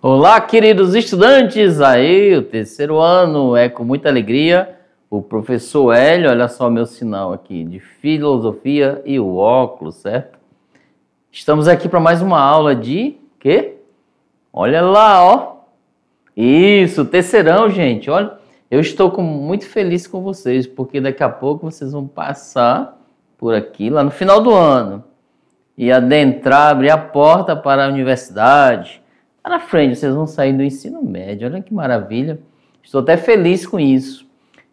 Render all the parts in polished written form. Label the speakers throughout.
Speaker 1: Olá, queridos estudantes, aí o terceiro ano é com muita alegria. O professor Hélio, olha só meu sinal aqui de filosofia e o óculos, certo? Estamos aqui para mais uma aula de quê? Olha lá, ó. Isso, terceirão, gente. Olha, eu estou muito feliz com vocês, porque daqui a pouco vocês vão passar por aqui, lá no final do ano, e adentrar, abrir a porta para a universidade. Lá na frente, vocês vão sair do ensino médio. Olha que maravilha. Estou até feliz com isso.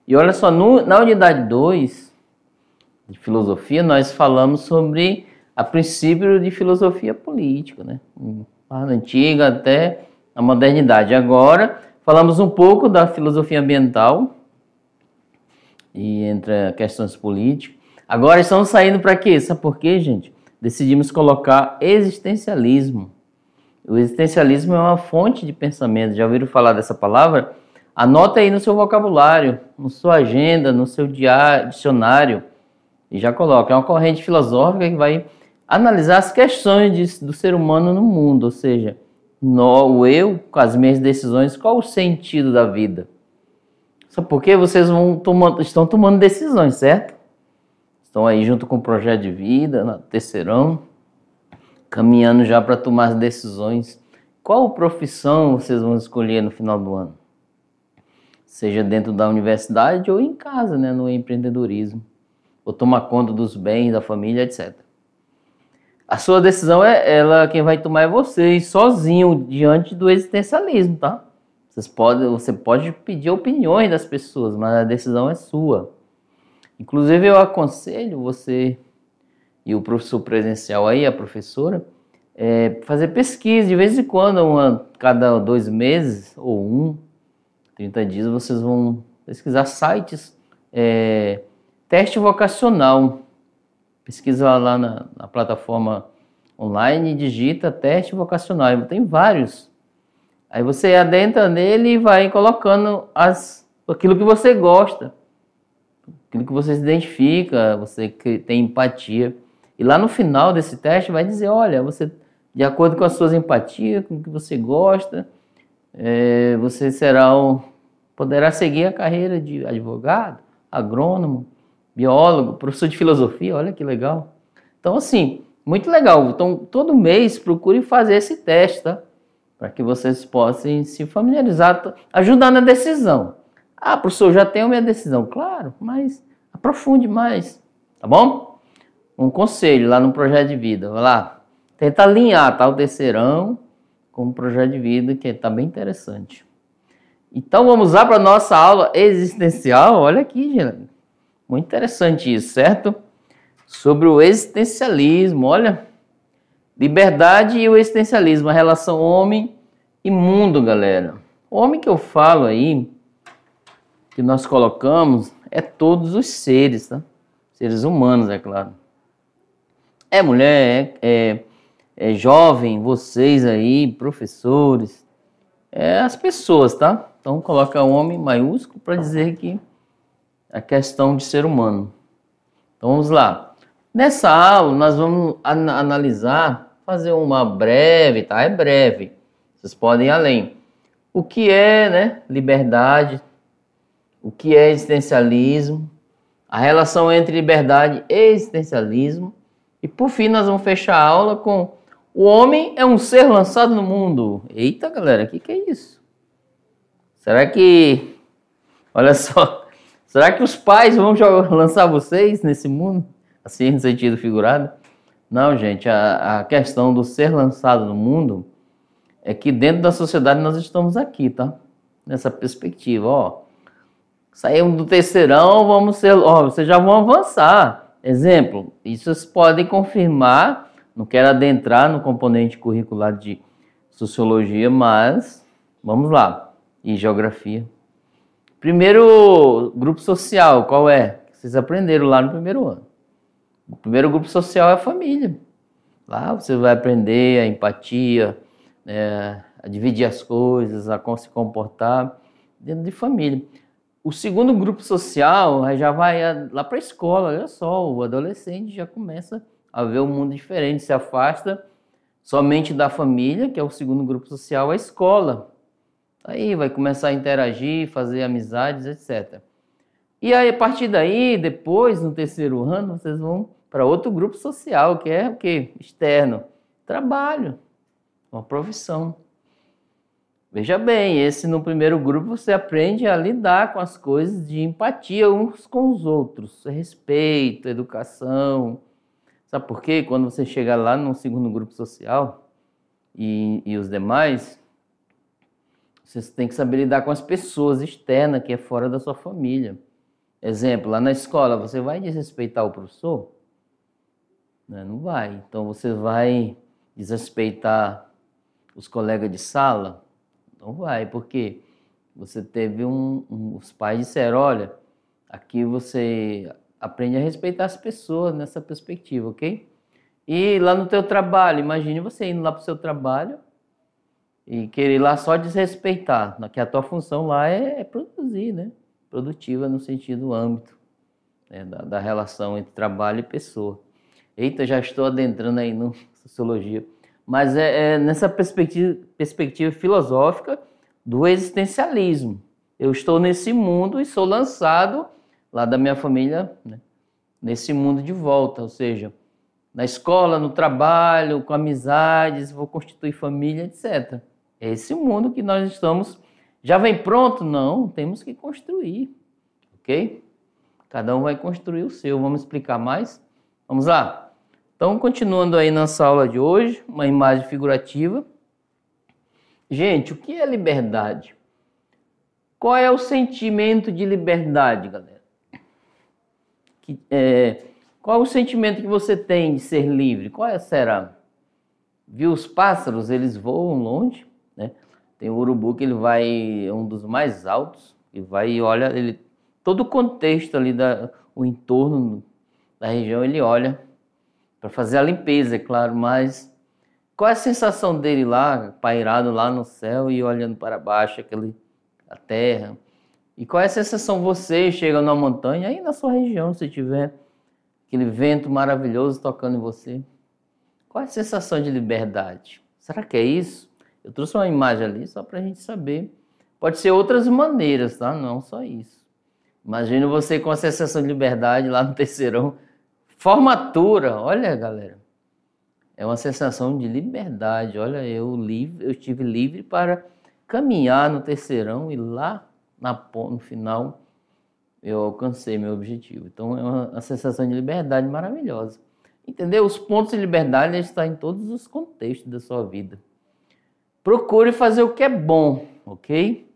Speaker 1: E olha só, na unidade 2 de filosofia, nós falamos sobre a princípio de filosofia política, né? Da antiga até a modernidade. Agora, falamos um pouco da filosofia ambiental e entre questões políticas. Agora estamos saindo para quê? Sabe por quê, gente? Decidimos colocar existencialismo. O existencialismo é uma fonte de pensamento. Já ouviram falar dessa palavra? Anota aí no seu vocabulário, na sua agenda, no seu dicionário e já coloca. É uma corrente filosófica que vai analisar as questões do ser humano no mundo, ou seja, o eu, com as minhas decisões, qual o sentido da vida? Só porque vocês estão tomando decisões, certo? Estão aí junto com o projeto de vida, na terceirão, caminhando já para tomar as decisões. Qual profissão vocês vão escolher no final do ano? Seja dentro da universidade ou em casa, né, no empreendedorismo. Ou tomar conta dos bens da família, etc. A sua decisão quem vai tomar é você, sozinho, diante do existencialismo, tá? Você pode pedir opiniões das pessoas, mas a decisão é sua. Inclusive, eu aconselho você e o professor presencial aí, a professora, fazer pesquisa de vez em quando, cada 2 meses ou 30 dias, vocês vão pesquisar sites, teste vocacional. Pesquisa lá na plataforma online e digita teste vocacional. Tem vários. Aí você adentra nele e vai colocando aquilo que você gosta, aquilo que você se identifica, você que tem empatia. E lá no final desse teste vai dizer, olha, você, de acordo com as suas empatias, com o que você gosta, você poderá seguir a carreira de advogado, agrônomo, biólogo, professor de filosofia, olha que legal. Então, assim, muito legal. Então, todo mês procure fazer esse teste, tá? Para que vocês possam se familiarizar, ajudar na decisão. Ah, professor, já tenho minha decisão. Claro, mas aprofunde mais, tá bom? Um conselho lá no projeto de vida, vai lá, tenta alinhar, tá, o terceirão com o projeto de vida, que está bem interessante. Então, vamos lá para a nossa aula existencial. Olha aqui, gente. Muito interessante isso, certo? Sobre o existencialismo, olha. Liberdade e o existencialismo, a relação homem e mundo, galera. O homem que eu falo aí, que nós colocamos, é todos os seres, tá? Seres humanos, é claro. É mulher, é jovem, vocês aí, professores, as pessoas, tá? Então coloca homem maiúsculo para dizer que a questão de ser humano. Então vamos lá. Nessa aula nós vamos analisar, fazer uma breve, tá? É breve. Vocês podem ir além. O que é, né, liberdade? O que é existencialismo? A relação entre liberdade e existencialismo. E por fim nós vamos fechar a aula com o homem é um ser lançado no mundo. Eita, galera, o que é isso? Será que... Olha só... Será que os pais vão lançar vocês nesse mundo? Assim, no sentido figurado? Não, gente. A questão do ser lançado no mundo é que dentro da sociedade nós estamos aqui, tá? Nessa perspectiva, ó. Saímos do terceirão, vocês já vão avançar. Exemplo, isso vocês podem confirmar. Não quero adentrar no componente curricular de sociologia, mas vamos lá. E geografia. Primeiro grupo social, qual é? Vocês aprenderam lá no primeiro ano. O primeiro grupo social é a família. Lá você vai aprender a empatia, a dividir as coisas, a se comportar dentro de família. O segundo grupo social já vai lá para a escola, olha só, o adolescente já começa a ver um mundo diferente, se afasta Somente da família, que é o segundo grupo social, a escola. Aí vai começar a interagir, fazer amizades, etc. E aí, a partir daí, depois, no terceiro ano, vocês vão para outro grupo social, que é o quê? Externo. Trabalho, uma profissão. Veja bem, esse no primeiro grupo você aprende a lidar com as coisas de empatia uns com os outros. Respeito, educação. Sabe por quê? Quando você chega lá no segundo grupo social e os demais, você tem que saber lidar com as pessoas externas, que é fora da sua família. Exemplo, lá na escola, você vai desrespeitar o professor? Não vai. Então, você vai desrespeitar os colegas de sala? Não vai, porque você teve os pais disseram, olha, aqui você aprende a respeitar as pessoas nessa perspectiva, ok? E lá no teu trabalho, imagine você indo lá para o seu trabalho e querer lá só desrespeitar, que a tua função lá é produzir, né? Produtiva no sentido âmbito, né? da relação entre trabalho e pessoa. Eita, já estou adentrando aí na sociologia. Mas é nessa perspectiva filosófica do existencialismo. Eu estou nesse mundo e sou lançado lá da minha família, né, nesse mundo de volta, ou seja, na escola, no trabalho, com amizades, vou constituir família, etc. É esse mundo que nós estamos. Já vem pronto? Não, temos que construir, ok? Cada um vai construir o seu. Vamos explicar mais? Vamos lá? Então, continuando aí nossa aula de hoje, uma imagem figurativa. Gente, o que é liberdade? Qual é o sentimento de liberdade, galera? Qual é o sentimento que você tem de ser livre? Qual será? Viu os pássaros? Eles voam longe, né? Tem o urubu que ele vai, é um dos mais altos, e vai e olha, todo o contexto ali, o entorno da região, ele olha para fazer a limpeza, é claro, mas qual é a sensação dele lá, pairado lá no céu e olhando para baixo, a terra? E qual é a sensação você chega numa montanha, aí na sua região, se tiver aquele vento maravilhoso tocando em você? Qual é a sensação de liberdade? Será que é isso? Eu trouxe uma imagem ali só para a gente saber. Pode ser outras maneiras, tá? Não só isso. Imagina você com a sensação de liberdade lá no terceirão. Formatura, olha, galera. É uma sensação de liberdade. Olha, eu estive livre para caminhar no terceirão e lá no final eu alcancei meu objetivo. Então é uma sensação de liberdade maravilhosa. Entendeu? Os pontos de liberdade estão em todos os contextos da sua vida. Procure fazer o que é bom, ok?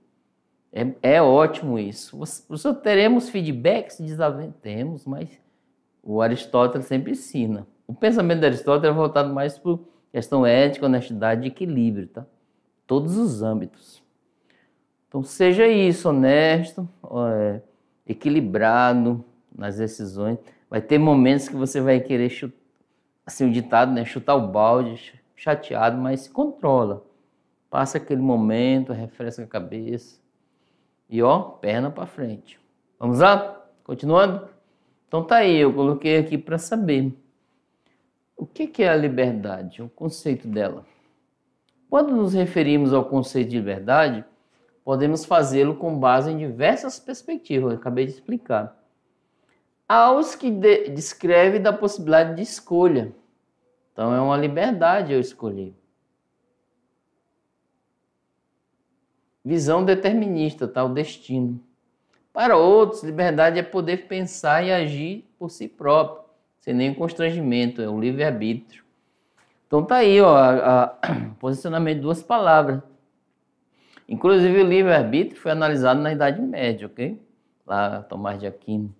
Speaker 1: É ótimo isso. Professor, teremos feedbacks? Temos, mas o Aristóteles sempre ensina. O pensamento de Aristóteles é voltado mais para questão ética, honestidade e equilíbrio, tá? Todos os âmbitos. Então, seja isso, honesto, equilibrado nas decisões. Vai ter momentos que você vai querer chutar, assim, o ditado, né? Chutar o balde, chateado, mas se controla. Passa aquele momento, refresca a cabeça e, perna para frente. Vamos lá? Continuando? Então tá aí, eu coloquei aqui para saber. O que é a liberdade? O conceito dela. Quando nos referimos ao conceito de liberdade, podemos fazê-lo com base em diversas perspectivas, eu acabei de explicar. Há os que descrevem da possibilidade de escolha. Então é uma liberdade eu escolher. Visão determinista, tá? O destino. Para outros, liberdade é poder pensar e agir por si próprio, sem nenhum constrangimento, é o livre-arbítrio. Então tá aí, posicionamento de duas palavras. Inclusive o livre-arbítrio foi analisado na Idade Média, ok? Lá, Tomás de Aquino.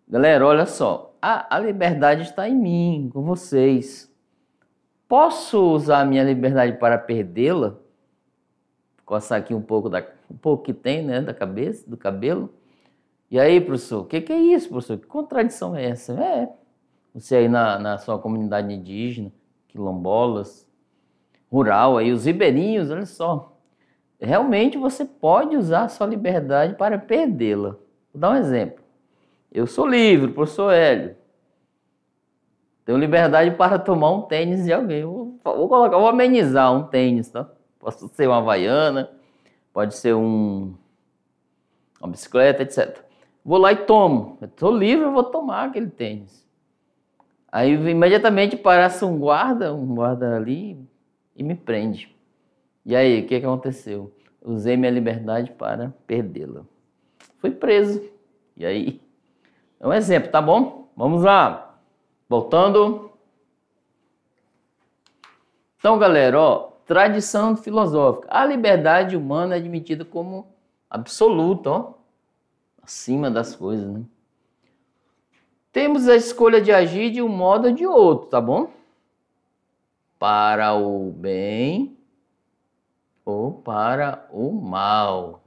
Speaker 1: Galera, olha só, a liberdade está em mim, com vocês. Posso usar a minha liberdade para perdê-la? Coçar aqui um pouco que tem, né, da cabeça, do cabelo. E aí, professor, o que é isso, professor? Que contradição é essa? Você aí na sua comunidade indígena, quilombolas, rural, aí os ribeirinhos, olha só. Realmente você pode usar a sua liberdade para perdê-la. Vou dar um exemplo. Eu sou livre, professor Hélio. Tenho liberdade para tomar um tênis de alguém. Vou amenizar um tênis, tá? Pode ser uma Havaiana, pode ser uma bicicleta, etc. Vou lá e tomo. Estou livre, eu vou tomar aquele tênis. Aí imediatamente parece um guarda ali e me prende. E aí, o que aconteceu? Usei minha liberdade para perdê-la. Fui preso. E aí? É um exemplo, tá bom? Vamos lá. Voltando. Então, galera, ó, tradição filosófica. A liberdade humana é admitida como absoluta, ó, acima das coisas, né? Temos a escolha de agir de um modo ou de outro, tá bom? Para o bem ou para o mal.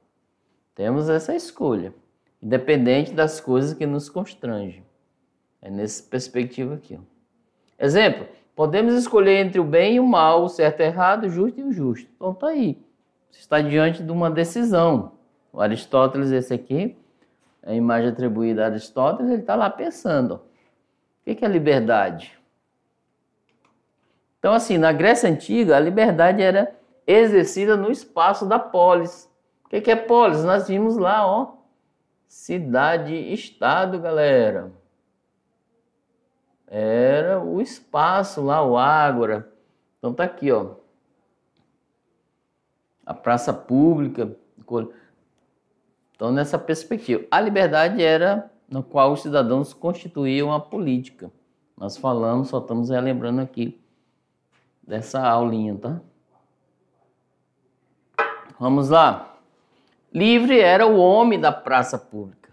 Speaker 1: Temos essa escolha, independente das coisas que nos constrangem. É nessa perspectiva aqui, ó. Exemplo, podemos escolher entre o bem e o mal, o certo e o errado, o justo e o injusto. Então tá aí. Você está diante de uma decisão. O Aristóteles, esse aqui, a imagem atribuída a Aristóteles, ele está lá pensando, ó, o que é a liberdade? Então, assim, na Grécia Antiga, a liberdade era exercida no espaço da polis. O que é polis? Nós vimos lá, ó, cidade-estado, galera. Era o espaço lá, o ágora. Então tá aqui, ó. A praça pública. Então, nessa perspectiva, a liberdade era na qual os cidadãos constituíam a política. Nós falamos, só estamos relembrando aqui dessa aulinha, tá? Vamos lá. Livre era o homem da praça pública,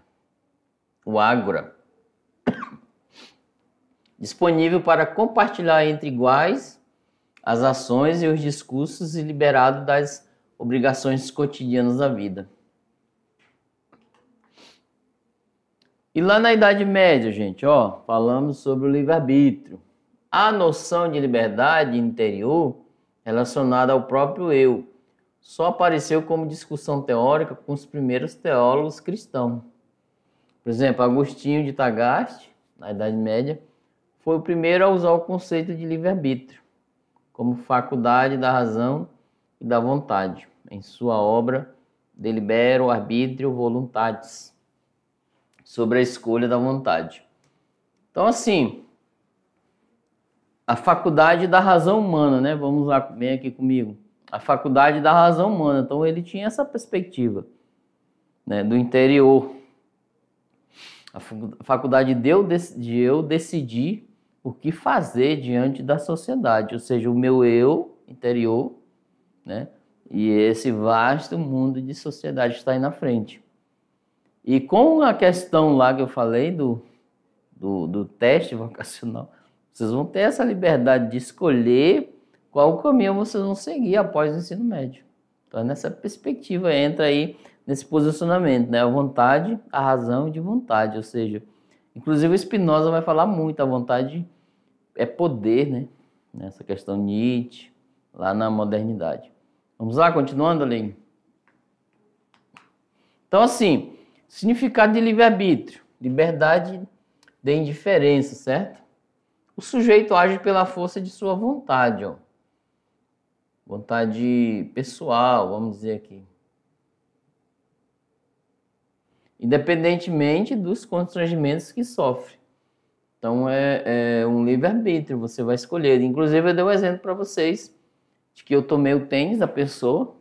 Speaker 1: o ágora. Disponível para compartilhar entre iguais as ações e os discursos e liberado das obrigações cotidianas da vida. E lá na Idade Média, gente, ó, falamos sobre o livre-arbítrio. A noção de liberdade interior relacionada ao próprio eu só apareceu como discussão teórica com os primeiros teólogos cristãos. Por exemplo, Agostinho de Tagaste, na Idade Média, foi o primeiro a usar o conceito de livre-arbítrio como faculdade da razão e da vontade, em sua obra De Libero Arbitrio Voluntatis, sobre a escolha da vontade. Então, assim, a faculdade da razão humana, né? Vamos lá, vem aqui comigo. A faculdade da razão humana. Então, ele tinha essa perspectiva, né, do interior. A faculdade de eu decidir o que fazer diante da sociedade, ou seja, o meu eu interior, né? E esse vasto mundo de sociedade está aí na frente. E com a questão lá que eu falei do teste vocacional, vocês vão ter essa liberdade de escolher qual caminho vocês vão seguir após o ensino médio. Então, nessa perspectiva, entra aí nesse posicionamento, né? A vontade, a razão de vontade, ou seja, inclusive o Spinoza vai falar muito, a vontade é poder, né? Nessa questão Nietzsche, lá na modernidade. Vamos lá, continuando, Aline? Então, assim, significado de livre-arbítrio, liberdade de indiferença, certo? O sujeito age pela força de sua vontade, ó. Vontade pessoal, vamos dizer aqui. Independentemente dos constrangimentos que sofre. Então, é um livre-arbítrio, você vai escolher. Inclusive, eu dei um exemplo para vocês de que eu tomei o tênis da pessoa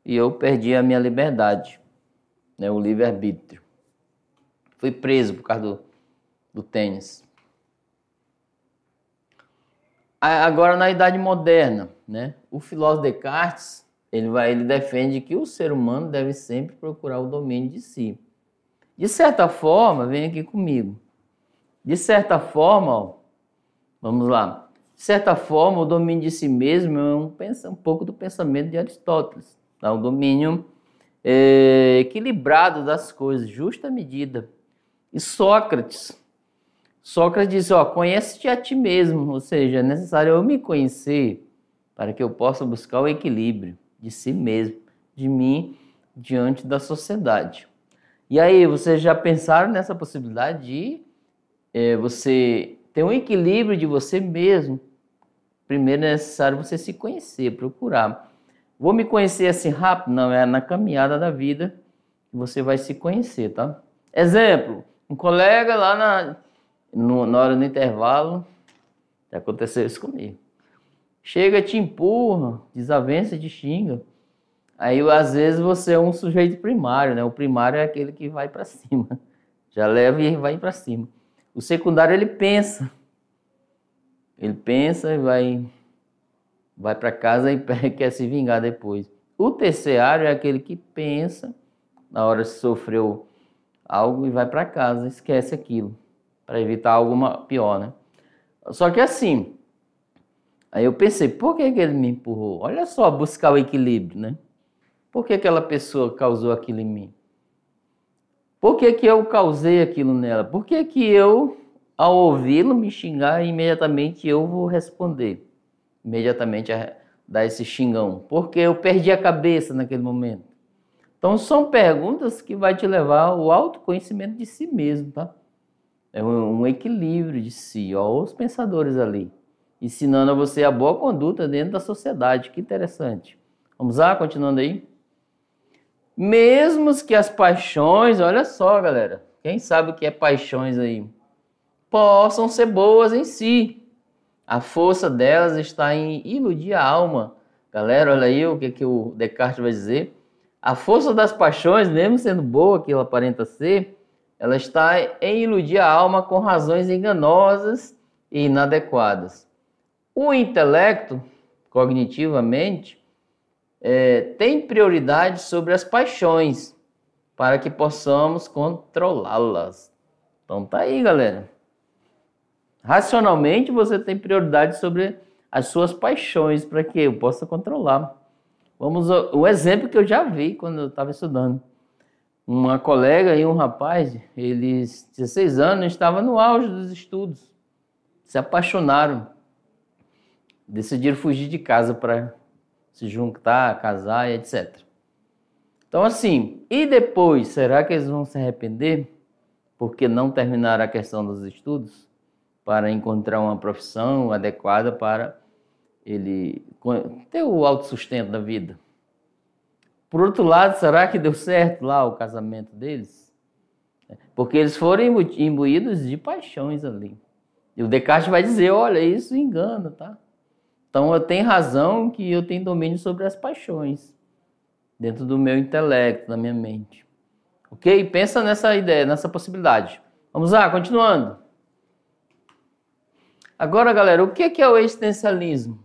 Speaker 1: e eu perdi a minha liberdade, né, o livre-arbítrio. Fui preso por causa do tênis. Agora, na Idade Moderna, né, o filósofo Descartes, ele defende que o ser humano deve sempre procurar o domínio de si. De certa forma, vem aqui comigo. De certa forma, ó, vamos lá. De certa forma, o domínio de si mesmo é um pouco do pensamento de Aristóteles. Tá? O domínio equilibrado das coisas, justa medida. E Sócrates diz, ó, conhece-te a ti mesmo, ou seja, é necessário eu me conhecer para que eu possa buscar o equilíbrio de si mesmo, de mim, diante da sociedade. E aí, vocês já pensaram nessa possibilidade de você ter um equilíbrio de você mesmo, primeiro é necessário você se conhecer, procurar. Vou me conhecer assim rápido? Não, é na caminhada da vida que você vai se conhecer, tá? Exemplo, um colega lá na hora do intervalo, já aconteceu isso comigo. Chega, te empurra, desavença, te xinga. Aí, às vezes, você é um sujeito primário, né? O primário é aquele que vai para cima. Já leva e vai para cima. O secundário, ele pensa. Ele pensa e vai para casa e quer se vingar depois. O terciário é aquele que pensa, na hora que sofreu algo, e vai para casa, esquece aquilo, para evitar algo pior, né? Só que assim, aí eu pensei, por que ele me empurrou? Olha só, buscar o equilíbrio, né? Por que aquela pessoa causou aquilo em mim? Por que eu causei aquilo nela? Por que eu, ao ouvi-lo me xingar, imediatamente eu vou responder? Imediatamente dar esse xingão. Porque eu perdi a cabeça naquele momento. Então são perguntas que vai te levar ao autoconhecimento de si mesmo, tá? É um equilíbrio de si, ó, os pensadores ali, ensinando a você a boa conduta dentro da sociedade. Que interessante. Vamos lá, continuando aí. Mesmo que as paixões, olha só, galera, quem sabe o que é paixões aí, possam ser boas em si. A força delas está em iludir a alma. Galera, olha aí o que o Descartes vai dizer. A força das paixões, mesmo sendo boa, que ela aparenta ser, ela está em iludir a alma com razões enganosas e inadequadas. O intelecto, cognitivamente, tem prioridade sobre as paixões, para que possamos controlá-las. Então tá aí, galera. Racionalmente, você tem prioridade sobre as suas paixões, para que eu possa controlar. Vamos ao exemplo que eu já vi quando eu estava estudando. Uma colega e um rapaz, eles, 16 anos, estavam no auge dos estudos. Se apaixonaram. Decidiram fugir de casa para se juntar, casar e etc. Então assim, e depois, será que eles vão se arrepender porque não terminaram a questão dos estudos para encontrar uma profissão adequada para ele ter o autossustento da vida? Por outro lado, será que deu certo lá o casamento deles? Porque eles foram imbuídos de paixões ali. E o Descartes vai dizer, olha, isso engana, tá? Então eu tenho razão que eu tenho domínio sobre as paixões dentro do meu intelecto, da minha mente. Ok? Pensa nessa ideia, nessa possibilidade. Vamos lá, continuando. Agora, galera, o que é o existencialismo?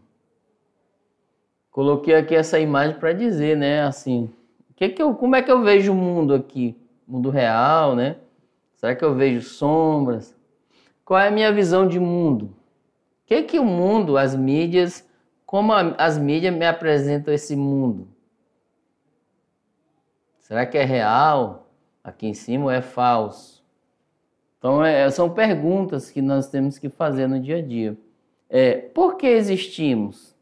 Speaker 1: Coloquei aqui essa imagem para dizer, né? Assim, como é que eu vejo o mundo aqui? Mundo real, né? Será que eu vejo sombras? Qual é a minha visão de mundo? O que o mundo, as mídias, como as mídias me apresentam esse mundo? Será que é real aqui em cima ou é falso? Então, são perguntas que nós temos que fazer no dia a dia. Por que existimos?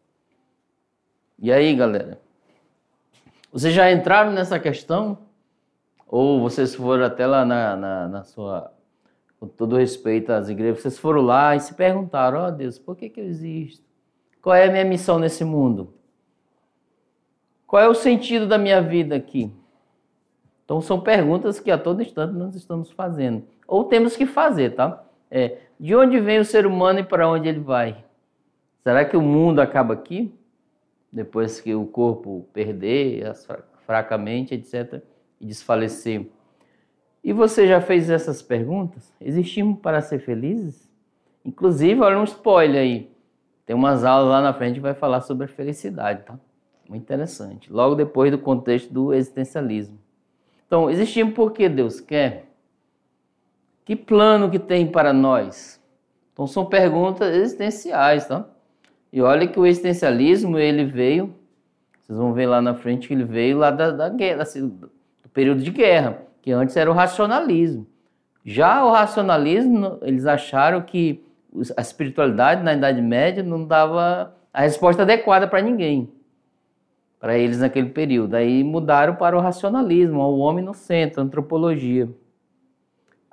Speaker 1: E aí, galera? Vocês já entraram nessa questão? Ou vocês foram até lá na sua... Com todo respeito às igrejas, vocês foram lá e se perguntaram, ó Deus, por que eu existo? Qual é a minha missão nesse mundo? Qual é o sentido da minha vida aqui? Então são perguntas que a todo instante nós estamos fazendo. Ou temos que fazer, tá? De onde vem o ser humano e para onde ele vai? Será que o mundo acaba aqui? Depois que o corpo perder fracamente, etc., e desfalecer. E você já fez essas perguntas? Existimos para ser felizes? Inclusive, olha um spoiler aí. Tem umas aulas lá na frente que vai falar sobre a felicidade, tá? Muito interessante. Logo depois do contexto do existencialismo. Então, existimos porque Deus quer? Que plano que tem para nós? Então, são perguntas existenciais, tá? E olha que o existencialismo, ele veio, vocês vão ver lá na frente que ele veio lá da guerra, do período de guerra, que antes era o racionalismo. Já o racionalismo, eles acharam que a espiritualidade na Idade Média não dava a resposta adequada para ninguém, para eles naquele período. Aí mudaram para o racionalismo, o homem no centro, a antropologia.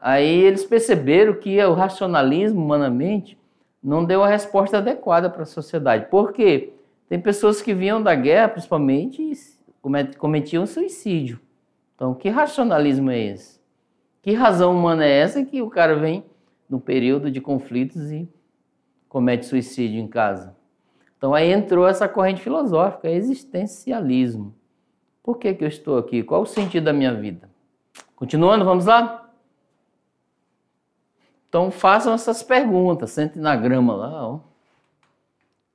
Speaker 1: Aí eles perceberam que o racionalismo, humanamente, não deu a resposta adequada para a sociedade. Por quê? Tem pessoas que vinham da guerra, principalmente, e cometiam suicídio. Então, que racionalismo é esse? Que razão humana é essa que o cara vem num período de conflitos e comete suicídio em casa? Então, aí entrou essa corrente filosófica, existencialismo. Por que eu estou aqui? Qual o sentido da minha vida? Continuando, vamos lá? Então, façam essas perguntas, sentem na grama lá, ó.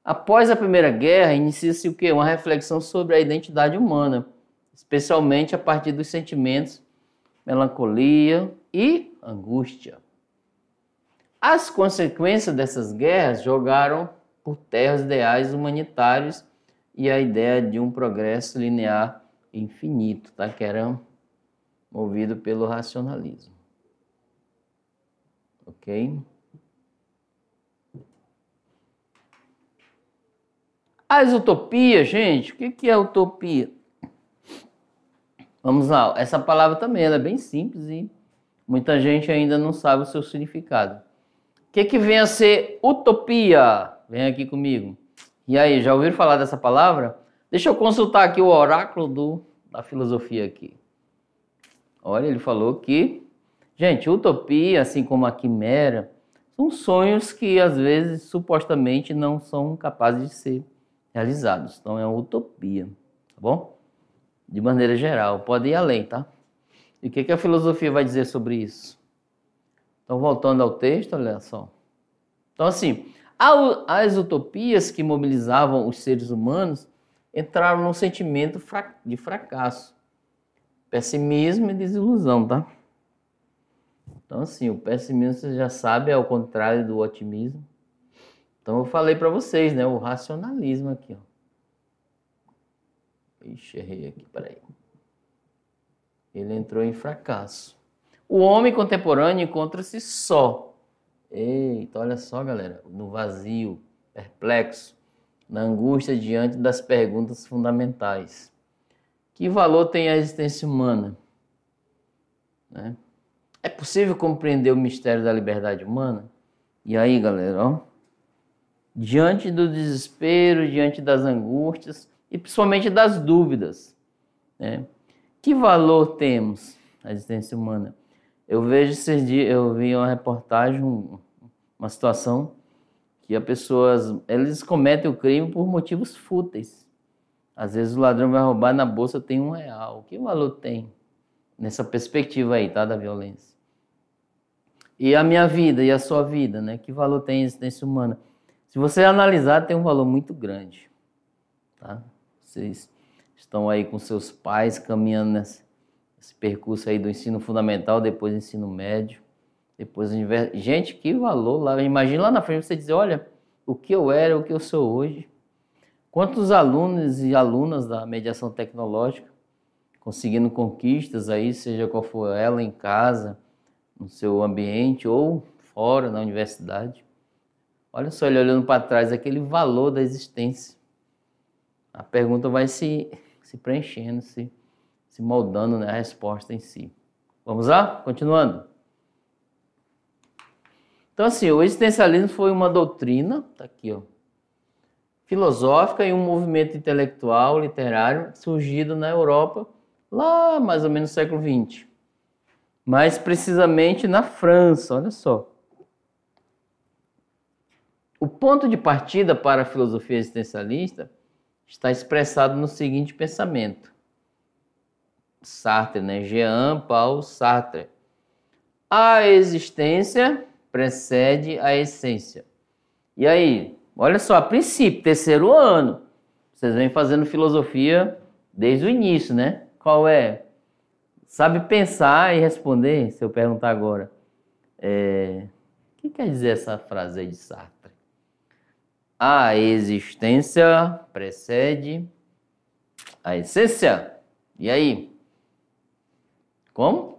Speaker 1: Após a Primeira Guerra, inicia-se o quê? Uma reflexão sobre a identidade humana, especialmente a partir dos sentimentos melancolia e angústia. As consequências dessas guerras jogaram por terra os ideais humanitários e a ideia de um progresso linear infinito, tá? Que era movido pelo racionalismo. Ok? As utopias, gente, o que é utopia? Vamos lá, essa palavra também ela é bem simples e muita gente ainda não sabe o seu significado. O que vem a ser utopia? Vem aqui comigo. E aí, já ouviram falar dessa palavra? Deixa eu consultar aqui o oráculo da filosofia aqui. Olha, ele falou que, gente, utopia, assim como a quimera, são sonhos que às vezes supostamente não são capazes de ser realizados. Então é uma utopia, tá bom? De maneira geral, pode ir além, tá? E o que a filosofia vai dizer sobre isso? Então, voltando ao texto, olha só. Então, assim, as utopias que mobilizavam os seres humanos entraram num sentimento de fracasso, pessimismo e desilusão, tá? Então, assim, o pessimismo, você já sabe, é o contrário do otimismo. Então, eu falei para vocês, né? O racionalismo aqui, ó. Ixi, errei aqui, peraí. Ele entrou em fracasso. O homem contemporâneo encontra-se só. Eita, olha só, galera. No vazio, perplexo, na angústia diante das perguntas fundamentais. Que valor tem a existência humana? Né? É possível compreender o mistério da liberdade humana? E aí, galera, ó. Diante do desespero, diante das angústias e principalmente das dúvidas, né? Que valor temos a existência humana? Eu vejo esses dias, eu vi uma reportagem, uma situação que as pessoas, eles cometem o crime por motivos fúteis. Às vezes o ladrão vai roubar, na bolsa tem R$1. Que valor tem nessa perspectiva aí, tá, da violência? E a minha vida e a sua vida, né? Que valor tem a existência humana? Se você analisar, tem um valor muito grande, tá? Vocês estão aí com seus pais caminhando nesse percurso aí do ensino fundamental, depois do ensino médio, depois gente, que valor lá. Imagina lá na frente você dizer, olha, o que eu era, o que eu sou hoje. Quantos alunos e alunas da mediação tecnológica conseguindo conquistas aí, seja qual for ela, em casa, no seu ambiente ou fora, na universidade. Olha só, ele olhando para trás, aquele valor da existência. A pergunta vai se preenchendo, se moldando, né, a resposta em si. Vamos lá? Continuando. Então, assim, o existencialismo foi uma doutrina, tá aqui, ó, filosófica e um movimento intelectual, literário, surgido na Europa, lá mais ou menos no século XX. Mais precisamente na França, olha só. O ponto de partida para a filosofia existencialista está expressado no seguinte pensamento. Sartre, né? Jean-Paul Sartre. A existência precede a essência. E aí, olha só, a princípio, terceiro ano, vocês vêm fazendo filosofia desde o início, né? Qual é? Sabe pensar e responder, se eu perguntar agora. O que quer dizer essa frase aí de Sartre? A existência precede a essência. E aí? Como?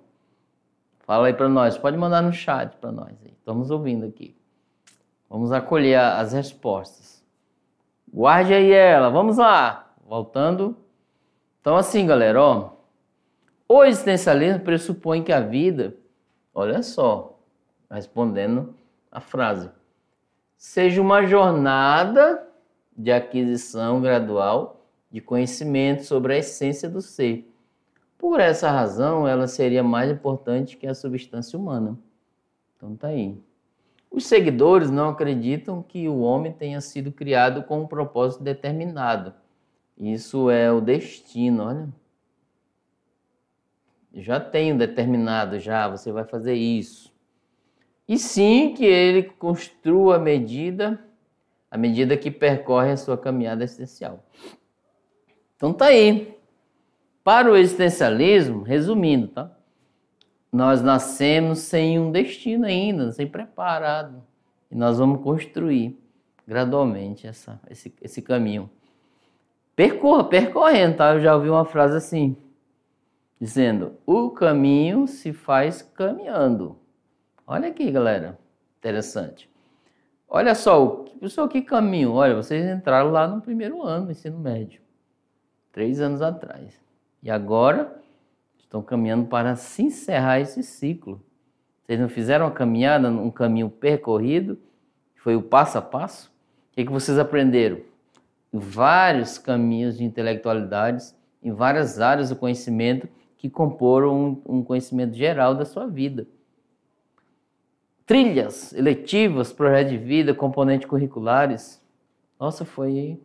Speaker 1: Fala aí para nós. Pode mandar no chat para nós. Estamos ouvindo aqui. Vamos acolher as respostas. Guarde aí ela. Vamos lá. Voltando. Então assim, galera, ó. O existencialismo pressupõe que a vida, Olha só, respondendo a frase. Seja uma jornada de aquisição gradual de conhecimento sobre a essência do ser. Por essa razão, ela seria mais importante que a substância humana. Então tá aí. Os seguidores não acreditam que o homem tenha sido criado com um propósito determinado. Isso é o destino, olha. Já tenho determinado, você vai fazer isso. E sim que ele construa a medida que percorre a sua caminhada existencial. Então tá aí. Para o existencialismo, resumindo, tá? Nós nascemos sem um destino ainda, sem preparado. E nós vamos construir gradualmente esse caminho. Percorrendo, tá? Eu já ouvi uma frase assim, dizendo, o caminho se faz caminhando. Olha aqui, galera, interessante. Olha só, pessoal, que caminho? Olha, vocês entraram lá no primeiro ano do ensino médio, 3 anos atrás. E agora estão caminhando para se encerrar esse ciclo. Vocês não fizeram uma caminhada, um caminho percorrido, foi o passo a passo? O que vocês aprenderam? Vários caminhos de intelectualidades, em várias áreas do conhecimento que comporam um conhecimento geral da sua vida. Trilhas, eletivas, projeto de vida, componentes curriculares. Nossa, você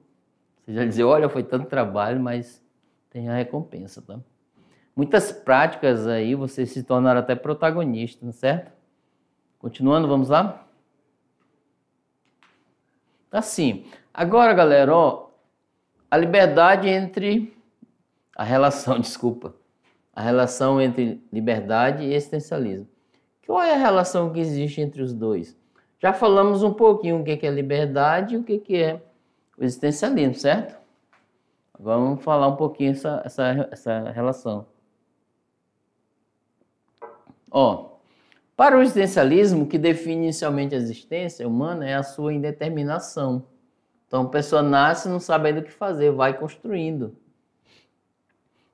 Speaker 1: já dizia, olha, foi tanto trabalho, mas tem a recompensa, tá? Muitas práticas aí, vocês se tornaram até protagonistas, certo? Continuando, vamos lá? Assim, agora, galera, ó, a relação entre liberdade e existencialismo. Qual é a relação que existe entre os dois? Já falamos um pouquinho o que é liberdade e o que é o existencialismo, certo? Vamos falar um pouquinho essa relação. Ó, para o existencialismo, o que define inicialmente a existência humana é a sua indeterminação. Então, a pessoa nasce e não sabe ainda o que fazer, vai construindo.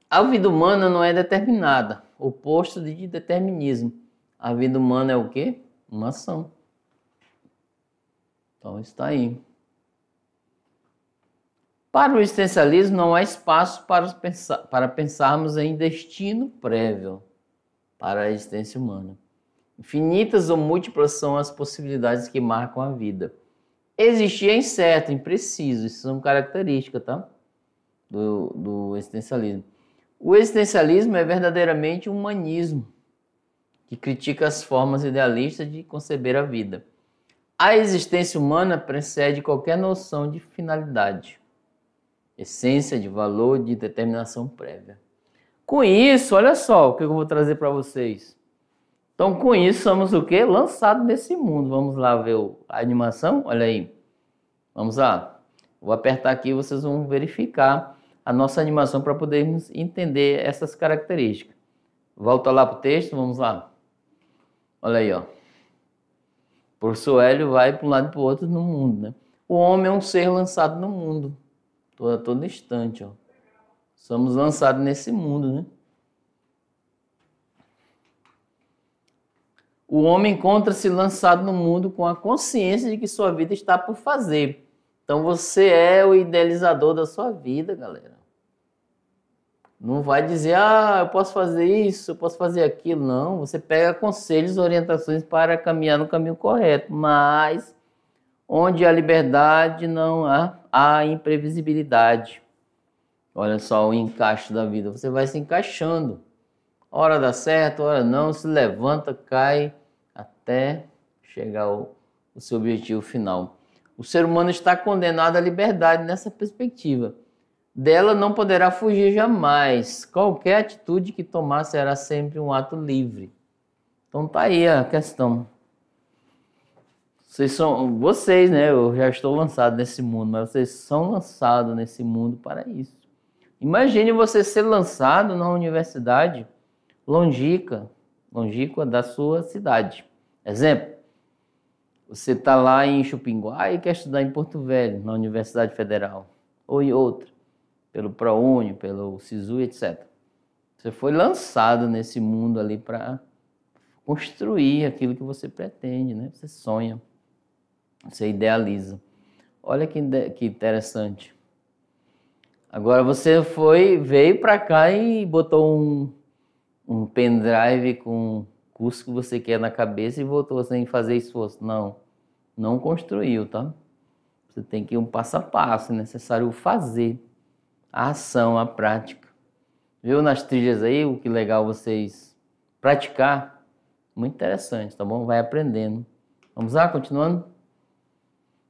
Speaker 1: A vida humana não é determinada, oposto de determinismo. A vida humana é o quê? Uma ação. Então, está aí. Para o existencialismo, não há espaço para pensarmos em destino prévio para a existência humana. Infinitas ou múltiplas são as possibilidades que marcam a vida. Existir é incerto, impreciso, isso são características, tá? Do existencialismo. O existencialismo é verdadeiramente um humanismo que critica as formas idealistas de conceber a vida. A existência humana precede qualquer noção de finalidade, essência, de valor, de determinação prévia. Com isso, olha só o que eu vou trazer para vocês. Então, com isso, somos o quê? Lançados nesse mundo. Vamos lá ver a animação? Olha aí. Vamos lá. Vou apertar aqui e vocês vão verificar a nossa animação para podermos entender essas características. Volta lá para o texto, vamos lá. Olha aí, ó. O professor Hélio vai para um lado e para o outro no mundo, né? O homem é um ser lançado no mundo. Todo instante, ó. Somos lançados nesse mundo, né? O homem encontra-se lançado no mundo com a consciência de que sua vida está por fazer. Então você é o idealizador da sua vida, galera. Não vai dizer, eu posso fazer isso, eu posso fazer aquilo. Não, você pega conselhos, orientações para caminhar no caminho correto. Mas onde há liberdade, não há imprevisibilidade. Olha só o encaixe da vida. Você vai se encaixando. Hora dá certo, hora não. Se levanta, cai até chegar ao seu objetivo final. O ser humano está condenado à liberdade nessa perspectiva. Dela não poderá fugir jamais. Qualquer atitude que tomar será sempre um ato livre. Então tá aí a questão. Vocês, né? Eu já estou lançado nesse mundo, mas vocês são lançados nesse mundo para isso. Imagine você ser lançado na universidade longínqua da sua cidade. Exemplo, você está lá em Chupinguá e quer estudar em Porto Velho, na Universidade Federal, ou em outra, pelo ProUni, pelo SISU, etc. Você foi lançado nesse mundo ali para construir aquilo que você pretende, né? Você sonha, você idealiza. Olha que interessante. Agora você veio para cá e botou um pendrive com o curso que você quer na cabeça e voltou sem fazer esforço. Não construiu, tá? Você tem que ir um passo a passo, é necessário fazer a ação, a prática. Viu nas trilhas aí o que legal vocês praticar? Muito interessante, tá bom? Vai aprendendo. Vamos lá, continuando?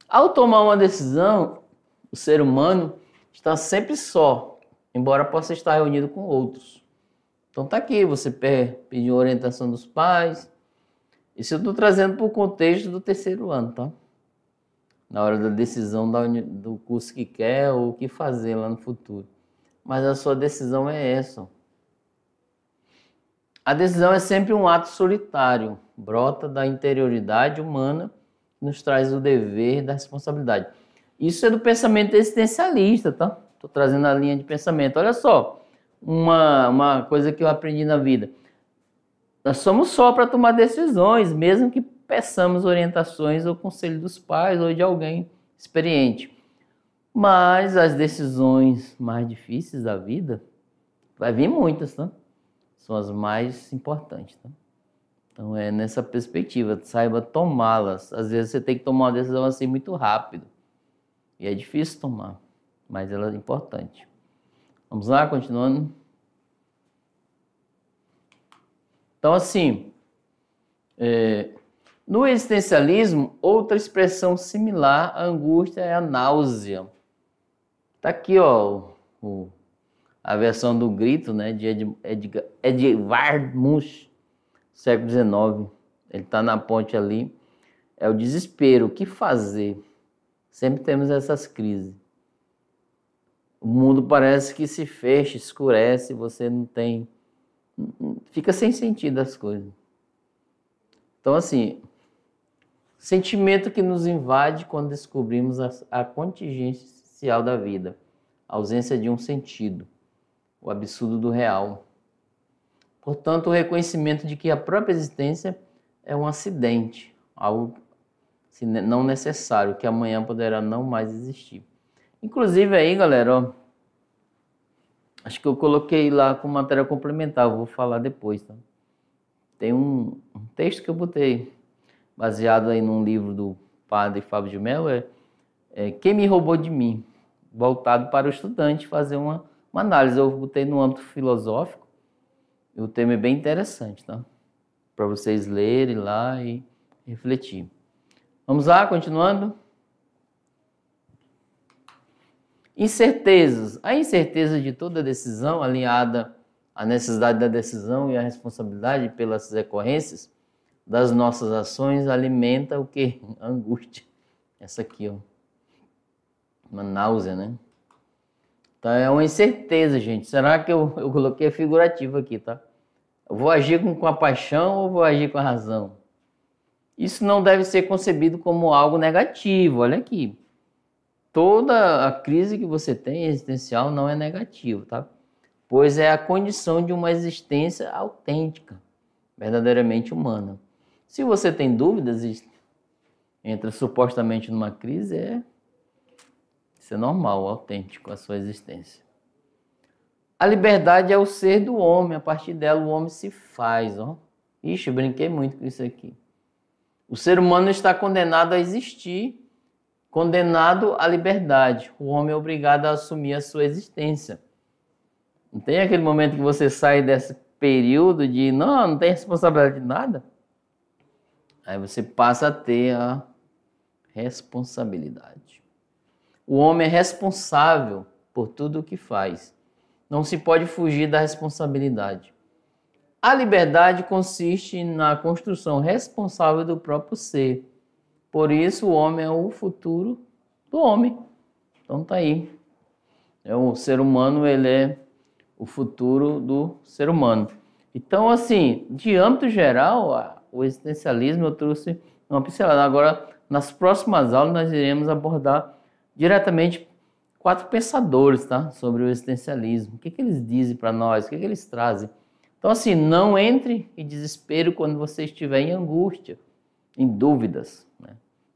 Speaker 1: Ao tomar uma decisão, o ser humano está sempre só, embora possa estar reunido com outros. Então tá aqui, você pediu orientação dos pais. Isso eu estou trazendo para o contexto do terceiro ano, tá? Na hora da decisão do curso que quer ou o que fazer lá no futuro. Mas a sua decisão é essa. A decisão é sempre um ato solitário, brota da interioridade humana, que nos traz o dever da responsabilidade. Isso é do pensamento existencialista, tá? Estou trazendo a linha de pensamento. Olha só, uma coisa que eu aprendi na vida. Nós somos só para tomar decisões, mesmo que peçamos orientações ou conselho dos pais ou de alguém experiente. Mas as decisões mais difíceis da vida, vai vir muitas, tá? São as mais importantes, tá? Então é nessa perspectiva, saiba tomá-las. Às vezes você tem que tomar uma decisão assim muito rápido. E é difícil tomar, mas ela é importante. Vamos lá, continuando. Então assim, no existencialismo, outra expressão similar à angústia é a náusea. Tá aqui, ó, a versão do Grito, né, de Edvard Munch, século XIX. Ele está na ponte ali. É o desespero. O que fazer? Sempre temos essas crises. O mundo parece que se fecha, escurece, você não tem... Fica sem sentido as coisas. Então, assim, sentimento que nos invade quando descobrimos a contingência essencial da vida, a ausência de um sentido, o absurdo do real. Portanto, o reconhecimento de que a própria existência é um acidente, algo não necessário, que amanhã poderá não mais existir. Inclusive aí, galera, ó, acho que eu coloquei lá com matéria complementar, eu vou falar depois, tá? Tem um texto que eu botei, baseado aí num livro do padre Fábio de Mello, Quem me roubou de mim? Voltado para o estudante fazer uma análise. Eu botei no âmbito filosófico, e o tema é bem interessante, tá? Para vocês lerem lá e refletir. Vamos lá, continuando. Incertezas. A incerteza de toda decisão, alinhada à necessidade da decisão e à responsabilidade pelas decorrências das nossas ações, alimenta o quê? A angústia. Essa aqui, ó. Uma náusea, né? Então é uma incerteza, gente. Será que eu coloquei figurativo aqui, tá? Eu vou agir com a paixão ou vou agir com a razão? Isso não deve ser concebido como algo negativo. Olha aqui. Toda a crise que você tem existencial não é negativa, tá? Pois é a condição de uma existência autêntica, verdadeiramente humana. Se você tem dúvidas, entra supostamente numa crise, isso é normal, autêntico a sua existência. A liberdade é o ser do homem, a partir dela o homem se faz, ó. Ixi, eu brinquei muito com isso aqui. O ser humano está condenado a existir, condenado à liberdade. O homem é obrigado a assumir a sua existência. Não tem aquele momento que você sai desse período de não tem responsabilidade de nada? Aí você passa a ter a responsabilidade. O homem é responsável por tudo o que faz. Não se pode fugir da responsabilidade. A liberdade consiste na construção responsável do próprio ser. Por isso o homem é o futuro do homem. Então tá aí. O ser humano, ele é o futuro do ser humano. Então, assim, de âmbito geral, o existencialismo eu trouxe uma pincelada. Agora, nas próximas aulas, nós iremos abordar diretamente 4 pensadores, tá? Sobre o existencialismo. O que eles dizem para nós? O que eles trazem Então, assim, não entre em desespero quando você estiver em angústia, em dúvidas, né?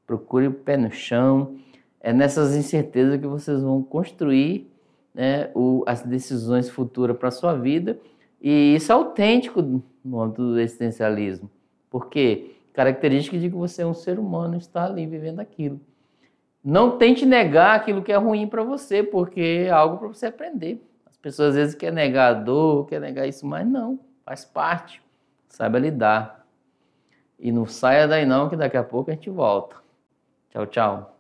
Speaker 1: Procure o pé no chão. É nessas incertezas que vocês vão construir, né, as decisões futuras para a sua vida. E isso é autêntico no âmbito do existencialismo. Porque característica de que você é um ser humano, está ali vivendo aquilo. Não tente negar aquilo que é ruim para você, porque é algo para você aprender. As pessoas às vezes querem negar a dor, querem negar isso, mas não, faz parte. Saiba lidar. E não saia daí não, que daqui a pouco a gente volta. Tchau, tchau.